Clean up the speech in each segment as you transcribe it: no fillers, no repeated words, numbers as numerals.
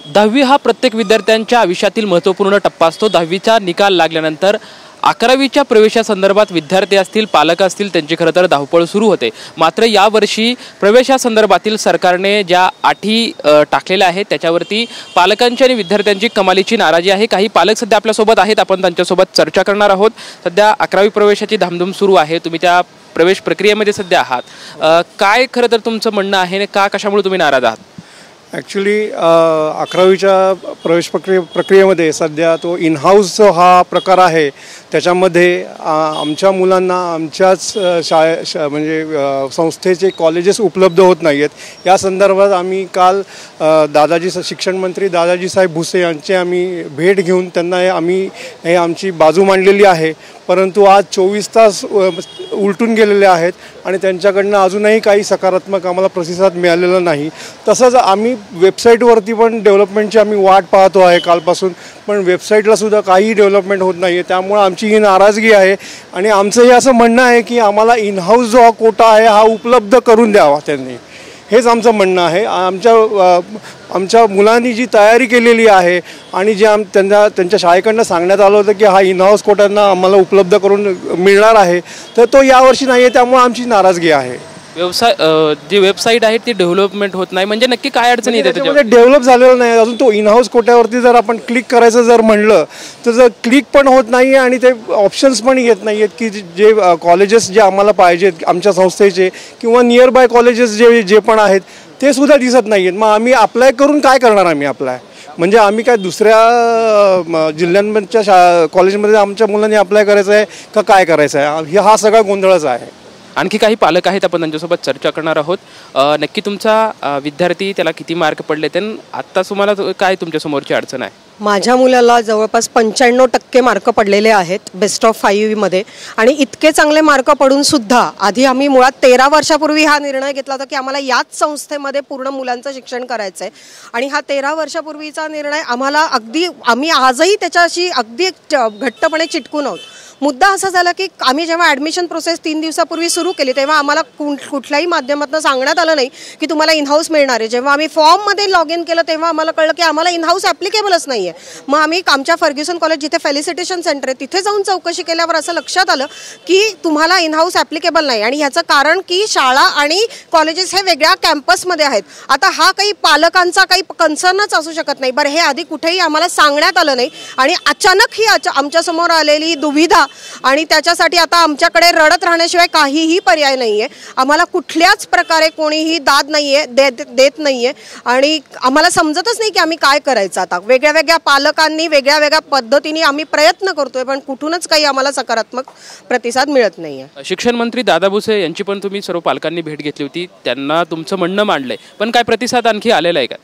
10वी हा प्रत्येक विद्यार्थ्यांच्या आयुष्यातील महत्त्वपूर्ण टप्पा असतो। 10वीचा निकाल लागल्यानंतर 11वीच्या प्रवेशासंदर्भात विद्यार्थी असतील, पालक असतील, त्यांची खरं तर धावपळ सुरू होते। मात्र यावर्षी प्रवेशासंदर्भातील सरकारने ज्या अटी टाकलेल्या आहेत त्याच्यावरती पालकांची आणि विद्यार्थ्यांची कमालीची नाराजी आहे। काही पालक सध्या आपल्यासोबत आहेत, आपण त्यांच्यासोबत चर्चा करणार आहोत। सध्या 11वी प्रवेशाची धामधूम सुरू आहे, तुम्ही त्या प्रवेश प्रक्रियेमध्ये सध्या आहात। काय खरं तर तुमचं म्हणणं आहे आणि कशामुळे तुम्ही नाराज आहात? ॲक्च्युली 11वीच्या प्रवेश प्रक्रियेमध्ये सध्या तो इन हाऊस हा प्रकार आहे, त्याच्यामध्ये आमच्या मुलांना आमच्याच म्हणजे संस्थेचे कॉलेजेस उपलब्ध होत नाही आहेत। या संदर्भात आम्ही काल शिक्षण मंत्री दादाजी साहेब भुसे यांचे आम्ही भेट घेऊन त्यांना आम्ही आमची बाजू मांडलेली आहे। परंतु आज 24 तास उलटून गेलेले आहेत आणि त्यांच्याकडनं अजूनही काही सकारात्मक आम्हाला प्रतिसाद मिळालेला नाही। तसंच आम्ही वेबसाईटवरती पण डेव्हलपमेंटची आम्ही वाट पाहतो आहे कालपासून, पण वेबसाईटलासुद्धा काही डेव्हलपमेंट होत नाही आहे। त्यामुळे आमची ही नाराजगी आहे आणि आमचं हे असं म्हणणं आहे की आम्हाला इन हाऊस जो कोटा आहे हा उपलब्ध करून द्यावा त्यांनी, हेच आमचं म्हणणं आहे। आमच्या मुलांनी जी तयारी केलेली आहे आणि जे त्यांच्या शाळेकडनं सांगण्यात आलं होतं की हा इन हाऊस कोट्यांना आम्हाला उपलब्ध करून मिळणार आहे, तर तो यावर्षी नाही आहे, त्यामुळे आमची नाराजगी आहे। जी वेबसाईट आहे ती डेव्हलपमेंट होत नाही, म्हणजे नक्की काय अडचण येते? त्याच्यामध्ये डेव्हलप झालेलं नाही अजून। तो इन हाऊस कोट्यावरती जर आपण क्लिक करायचं जर म्हणलं तर जर क्लिक पण होत नाही आणि ते ऑप्शन्स पण येत नाही आहेत की जे कॉलेजेस जे आम्हाला पाहिजेत आमच्या संस्थेचे किंवा नियर बाय कॉलेजेस जे पण आहेत ते सुद्धा दिसत नाही आहेत। मग आम्ही अप्लाय करून काय करणार? आम्ही अप्लाय म्हणजे आम्ही काय दुसऱ्या जिल्ह्यांच्या कॉलेजमध्ये आमच्या मुलांनी अप्लाय करायचं आहे का काय करायचं आहे? हा सगळा गोंधळच आहे। आणखी काही पालक आहेत, आपण त्यांच्यासोबत चर्चा करणार आहोत। नक्की तुमचा विद्यार्थी त्याला किती मार्क पडले ते आत्ता तुम्हाला काय तुमच्या समोरची अडचण आहे? माझ्या मुलाला जवळपास 95% मार्क पडलेले आहेत बेस्ट ऑफ 5 मध्ये, आणि इतके चांगले मार्क पडून सुद्धा आधी आम्ही मुळात 13 वर्षापूर्वी हा निर्णय घेतला होता की आम्हाला याच संस्थेमध्ये पूर्ण मुलांचं शिक्षण करायचं आहे। आणि हा 13 वर्षापूर्वीचा निर्णय आम्ही आजही त्याच्याशी अगदी घट्टपणे चिटकून आहोत। मुद्दा असा झाला की आम्ही जेव्हा ॲडमिशन प्रोसेस 3 दिवसापूर्वी सुरू केली तेव्हा आम्हाला कुठल्याही माध्यमातून सांगण्यात आलं नाही की तुम्हाला इन हाऊस मिळणार आहे। जेव्हा आम्ही फॉर्ममध्ये लॉग इन केलं तेव्हा आम्हाला कळलं की आम्हाला इन हाऊस ॲप्लिकेबलच नाही आहे। मग आम्ही आमच्या फर्ग्युसन कॉलेज जिथे फेलिसिटेशन सेंटर आहे तिथे जाऊन चौकशी केल्यावर असं लक्षात आलं की तुम्हाला इन हाऊस ॲप्लिकेबल नाही, आणि ह्याचं कारण की शाळा आणि कॉलेजेस हे वेगळ्या कॅम्पसमध्ये आहेत। आता हा काही पालकांचा काही कन्सर्नच असू शकत नाही। बरं, हे आधी कुठेही आम्हाला सांगण्यात आलं नाही आणि अचानक ही आमच्यासमोर आलेली दुविधा, आणि त्याच्यासाठी आता आमच्याकडे रडत राहण्याशिवाय काहीही पर्याय नाहीये। आम्हाला कुठल्याच प्रकारे कोणीही दाद नाहीये देत नाहीये आणि आम्हाला समजतच नाही की आम्ही काय करायचं। आता वेगळ्या पालकांनी वेगळ्या पद्धतीने आम्ही प्रयत्न करतोय, पण कुठूनच काही आम्हाला सकारात्मक प्रतिसाद मिळत नाहीये। शिक्षण मंत्री दादा भुसे यांची पण तुम्ही सर्व पालकांनी भेट घेतली होती, त्यांना तुमचं म्हणणं मांडलंय, पण काय प्रतिसाद आणखी आलेला आहे का?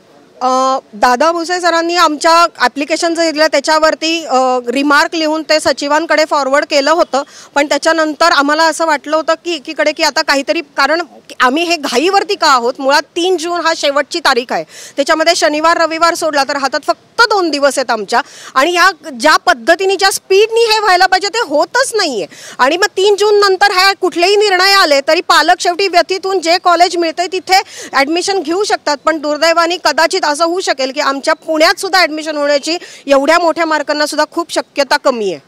दादा भुसे सरांनी आमच्या ॲप्लिकेशन जे दिलं त्याच्यावरती रिमार्क लिहून ते सचिवांकडे फॉरवर्ड केलं होतं, पण त्याच्यानंतर आम्हाला असं वाटलं होतं की एकीकडे की आता काहीतरी, कारण आम्ही हे घाईवरती का आहोत। मुळात 3 जून हा शेवटची तारीख आहे, त्याच्यामध्ये शनिवार रविवार सोडला तर हातात फक्त 2 दिवस आहेत आमच्या, आणि या ज्या पद्धतीने ज्या स्पीडनी हे व्हायला पाहिजे ते होतच नाहीये। आणि मग 3 जून नंतर हा कुठलेही निर्णय आले तरी पालक शेवटी व्यतीतून जे कॉलेज मिळतंय तिथे ॲडमिशन घेऊ शकतात, पण दुर्दैवाने कदाचित असं होऊ शकेल की आमच्या पुण्यात सुद्धा ॲडमिशन होण्याची एवढ्या मोठ्या मार्कांना सुद्धा खूप शक्यता कमी आहे।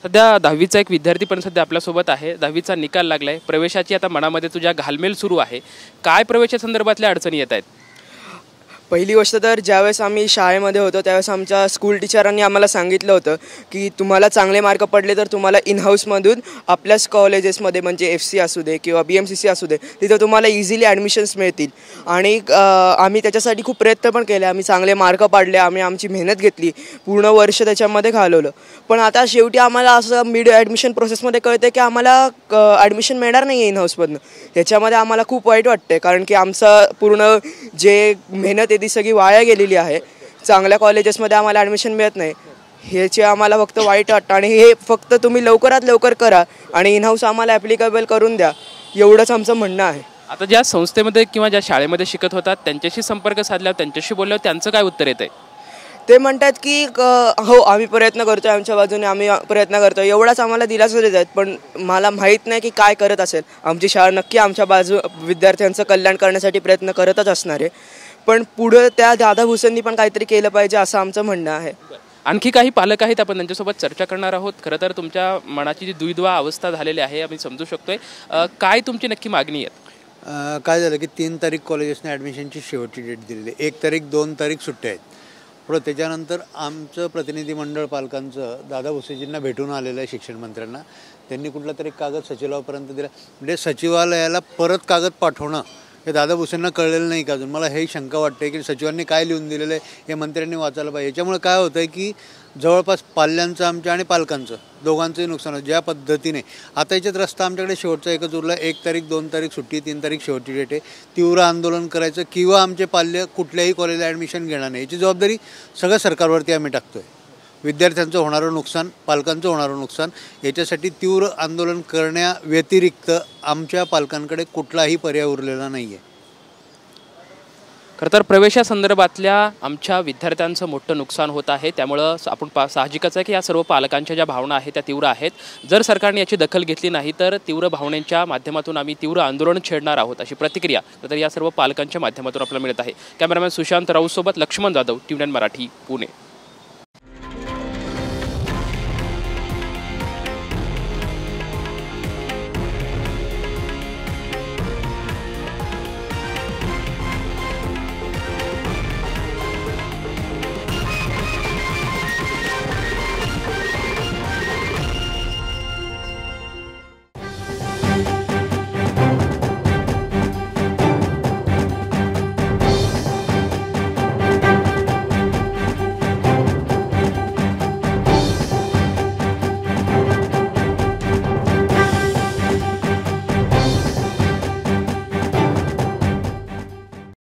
सध्या 10वीचा एक विद्यार्थी पण सध्या आपल्यासोबत आहे। 10वीचा निकाल लागलाय, प्रवेशाची आता मनामध्ये तुझ्या घालमेल सुरू आहे, काय प्रवेशासंदर्भातल्या अडचणी येत आहेत? पहिली गोष्ट तर ज्यावेळेस आम्ही शाळेमध्ये होतो त्यावेळेस आमच्या स्कूल टीचरांनी आम्हाला सांगितलं होतं की तुम्हाला चांगले मार्क पडले तर तुम्हाला इन हाऊसमधून आपल्याच कॉलेजेसमध्ये म्हणजे FC असू दे किंवा BMCC असू दे तिथं तुम्हाला इझिली ॲडमिशन्स मिळतील, आणि आम्ही त्याच्यासाठी खूप प्रयत्न पण केले। आम्ही चांगले मार्क पाडले, आम्ही आमची मेहनत घेतली, पूर्ण वर्ष त्याच्यामध्ये घालवलं, पण आता शेवटी आम्हाला असं मिड ॲडमिशन प्रोसेसमध्ये कळतं की आम्हाला ॲडमिशन मिळणार नाही आहे इन हाऊसमधनं। त्याच्यामध्ये आम्हाला खूप वाईट वाटतं, कारण की आमचं पूर्ण जे मेहनत ती सगळी वाया गेलेली आहे। चांगल्या कॉलेजेसमध्ये आम्हाला ॲडमिशन मिळत नाही, ह्याचे आम्हाला फक्त वाईट वाटतं, आणि हे फक्त तुम्ही लवकरात लवकर करा आणि इन हाऊस आम्हाला ॲप्लिकेबल करून द्या, एवढंच आमचं म्हणणं आहे। आता ज्या संस्थेमध्ये किंवा ज्या शाळेमध्ये शिकत होतात त्यांच्याशी संपर्क साधल्यावर, त्यांच्याशी बोलल्यावर त्यांचं काय उत्तर येतंय? ते म्हणतात की हो आम्ही प्रयत्न करतोय, आमच्या बाजूने आम्ही प्रयत्न करतोय, एवढाच आम्हाला दिलासा देत आहेत, पण मला माहीत नाही की काय करत असेल। आमची शाळा नक्की आमच्या विद्यार्थ्यांचं कल्याण करण्यासाठी प्रयत्न करतच असणार आहे, पण पुढं त्या दादा भुसेंनी पण काहीतरी केलं पाहिजे असं आमचं म्हणणं आहे. आणखी काही पालक आहेत, आपण त्यांच्यासोबत चर्चा करणार आहोत. खरं तर तुमच्या मनाची जी द्विध्वा अवस्था झालेली आहे आम्ही समजू शकतोय. काय तुमची नक्की मागणी आहे? काय झालं की 3 तारीख कॉलेजेसने ॲडमिशनची शेवटची डेट दिलेली आहे. 1 तारीख 2 तारीख सुट्ट्या आहेत. पुढं त्याच्यानंतर आमचं प्रतिनिधी मंडळ पालकांचं दादा भुसेजींना भेटून आलेलं आहे शिक्षण मंत्र्यांना. त्यांनी कुठला तरी कागद सचिवालयापर्यंत दिला. म्हणजे सचिवालयाला परत कागद पाठवणं हे दादा भुसेंना कळलेलं नाही का अजून. मला हे शंका वाटते की सचिवांनी काय लिहून दिलेलं आहे हे मंत्र्यांनी वाचायला पाहिजे. याच्यामुळे काय होतं आहे की जवळपास पाल्यांचं आमच्या आणि पालकांचं दोघांचंही नुकसान होतं. ज्या पद्धतीने आता याच्यात रस्ता आमच्याकडे शेवटचा एकच उरला. 1 तारीख 2 तारीख सुट्टी, 3 तारीख शेवटची डेट आहे. तीव्र आंदोलन करायचं किंवा आमचे पाल्य कुठल्याही कॉलेजला ॲडमिशन घेणार नाही याची जबाबदारी सगळ्या सरकारवरती आम्ही टाकतो आहे. विद्यार्थ्यांचं होणारं नुकसान, पालकांचं होणारं नुकसान याच्यासाठी तीव्र आंदोलन करण्याव्यतिरिक्त आमच्या पालकांकडे कुठलाही पर्याय उरलेला नाही आहे. खरं तर प्रवेशासंदर्भातल्या आमच्या विद्यार्थ्यांचं मोठं नुकसान होत आहे. त्यामुळं आपण साहजिकच आहे की या सर्व पालकांच्या ज्या भावना आहेत त्या तीव्र आहेत. जर सरकारने याची दखल घेतली नाही तर तीव्र भावनेच्या माध्यमातून आम्ही तीव्र आंदोलन छेडणार आहोत अशी प्रतिक्रिया तर या सर्व पालकांच्या माध्यमातून आपल्याला मिळत आहे. कॅमेरामॅन सुशांत राऊतसोबत लक्ष्मण जाधव, TV9 मराठी, पुणे.